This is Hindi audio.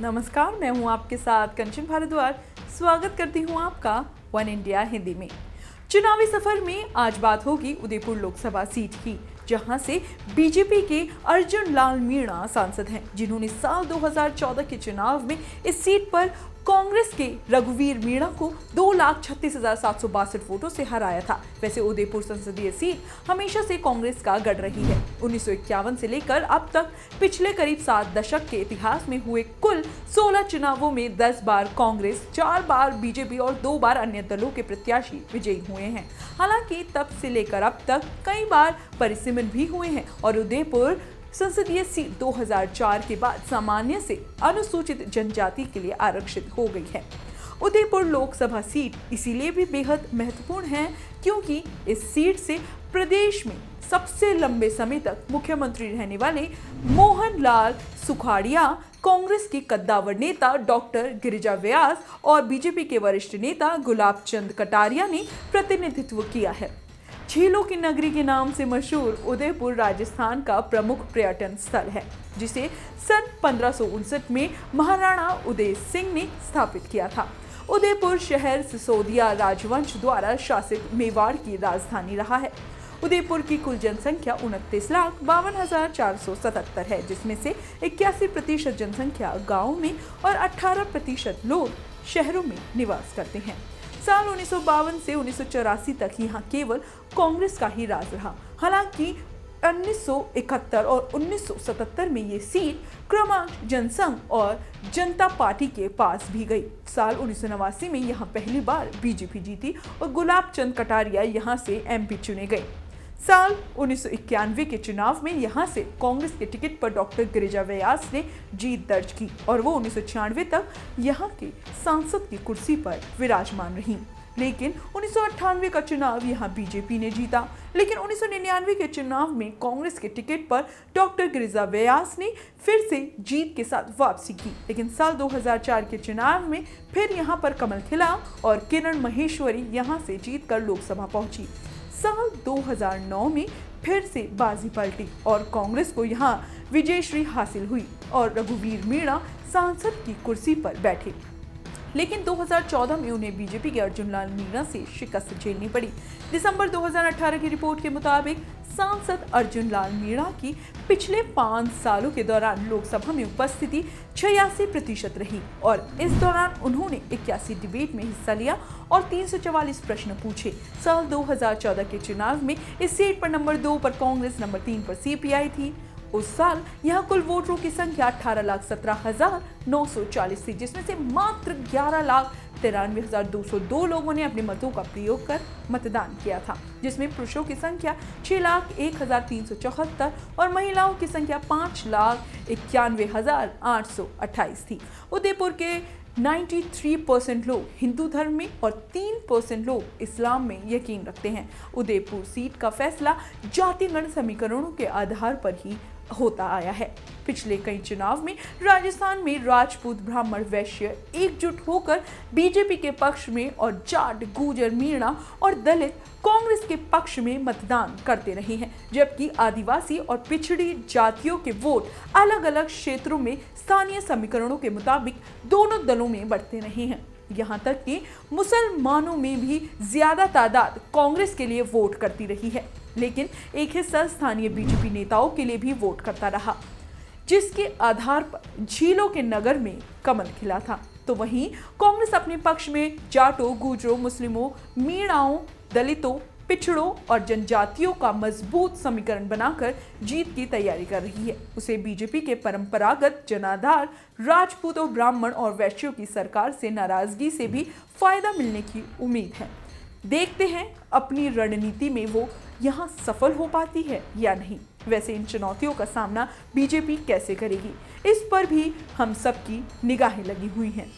नमस्कार, मैं हूं आपके साथ कंचन भारद्वाज। स्वागत करती हूं आपका वन इंडिया हिंदी में। चुनावी सफर में आज बात होगी उदयपुर लोकसभा सीट की, जहां से बीजेपी के अर्जुन लाल मीणा सांसद हैं, जिन्होंने साल 2014 के चुनाव में इस सीट पर कांग्रेस के रघुवीर मीणा को 2,36,762 वोटों से हराया था। वैसे उदयपुर संसदीय सीट हमेशा से कांग्रेस का गढ़ रही है। 1951 से लेकर अब तक पिछले करीब 7 दशक के इतिहास में हुए कुल 16 चुनावों में 10 बार कांग्रेस, 4 बार बीजेपी और 2 बार अन्य दलों के प्रत्याशी विजयी हुए हैं। हालांकि तब से लेकर अब तक कई बार परिसीमन भी हुए हैं और उदयपुर संसदीय सीट 2004 के बाद सामान्य से अनुसूचित जनजाति के लिए आरक्षित हो गई है। उदयपुर लोकसभा सीट इसीलिए भी बेहद महत्वपूर्ण है क्योंकि इस सीट से प्रदेश में सबसे लंबे समय तक मुख्यमंत्री रहने वाले मोहन लाल सुखाड़िया, कांग्रेस के कद्दावर नेता डॉक्टर गिरिजा व्यास और बीजेपी के वरिष्ठ नेता गुलाब चंद कटारिया ने प्रतिनिधित्व किया है। झीलों की नगरी के नाम से मशहूर उदयपुर राजस्थान का प्रमुख पर्यटन स्थल है, जिसे सन 1559 में महाराणा उदय सिंह ने स्थापित किया था। उदयपुर शहर सिसोदिया राजवंश द्वारा शासित मेवाड़ की राजधानी रहा है। उदयपुर की कुल जनसंख्या 29,52,477 है, जिसमें से 81% जनसंख्या गाँव में और 18% लोग शहरों में निवास करते हैं। साल 1952 से 1984 तक यहाँ केवल कांग्रेस का ही राज रहा। हालांकि 1971 और 1977 में ये सीट क्रमशः जनसंघ और जनता पार्टी के पास भी गई। साल 1989 में यहाँ पहली बार बीजेपी जीती और गुलाब चंद कटारिया यहाँ से एमपी चुने गए। साल 1991 के चुनाव में यहां से कांग्रेस के टिकट पर डॉक्टर गिरिजा व्यास ने जीत दर्ज की और वो 1996 तक यहां के सांसद की कुर्सी पर विराजमान रहीं। लेकिन 1998 का चुनाव यहां बीजेपी ने जीता। लेकिन 1999 के चुनाव में कांग्रेस के टिकट पर डॉक्टर गिरिजा व्यास ने फिर से जीत के साथ वापसी की। लेकिन साल 2004 के चुनाव में फिर यहां पर कमल खिला और किरण महेश्वरी यहां से जीतकर लोकसभा पहुंची। साल 2009 में फिर से बाजी पलटी और कांग्रेस को यहां विजयश्री हासिल हुई और रघुवीर मीणा सांसद की कुर्सी पर बैठे। लेकिन 2014 में उन्हें बीजेपी के अर्जुन लाल मीणा से शिकस्त झेलनी पड़ी। दिसंबर 2018 की रिपोर्ट के मुताबिक सांसद अर्जुन लाल मीणा की पिछले 5 सालों के दौरान लोकसभा में उपस्थिति 86% रही और इस दौरान उन्होंने 81 डिबेट में हिस्सा लिया और 344 प्रश्न पूछे। साल 2014 के चुनाव में इस सीट पर नंबर 2 पर कांग्रेस, नंबर 3 पर सीपीआई थी। उस साल यहाँ कुल वोटरों की संख्या 18,17,940 थी, जिसमें से मात्र 11,93,202 लोगों ने अपने मतों का प्रयोग कर मतदान किया था, जिसमें पुरुषों की संख्या 6,01,374 और महिलाओं की संख्या 5,91,828 थी। उदयपुर के 93% लोग हिंदू धर्म में और 3% लोग इस्लाम में यकीन रखते हैं। उदयपुर सीट का फैसला जातिगण समीकरणों के आधार पर ही होता आया है। पिछले कई चुनाव में राजस्थान में राजपूत, ब्राह्मण, वैश्य एकजुट होकर बीजेपी के पक्ष में और जाट, गुर्जर, मीणा और दलित कांग्रेस के पक्ष में मतदान करते रहे हैं, जबकि आदिवासी और पिछड़ी जातियों के वोट अलग अलग क्षेत्रों में स्थानीय समीकरणों के मुताबिक दोनों दलों में बढ़ते रहे हैं। यहाँ तक कि मुसलमानों में भी ज्यादा तादाद कांग्रेस के लिए वोट करती रही है, लेकिन एक हिस्सा स्थानीय बीजेपी नेताओं के लिए भी वोट करता रहा, जिसके आधार पर झीलों के नगर में कमल खिला था। तो वहीं कांग्रेस अपने पक्ष में जाटों, गुर्जरों, मुस्लिमों, मीणाओं, दलितों, पिछड़ों और जनजातियों का मजबूत समीकरण बनाकर जीत की तैयारी कर रही है। उसे बीजेपी के परंपरागत जनाधार राजपूत और ब्राह्मण और वैश्यों की सरकार से नाराजगी से भी फायदा मिलने की उम्मीद है। देखते हैं अपनी रणनीति में वो यहाँ सफल हो पाती है या नहीं। वैसे इन चुनौतियों का सामना बीजेपी कैसे करेगी, इस पर भी हम सबकी निगाहें लगी हुई हैं।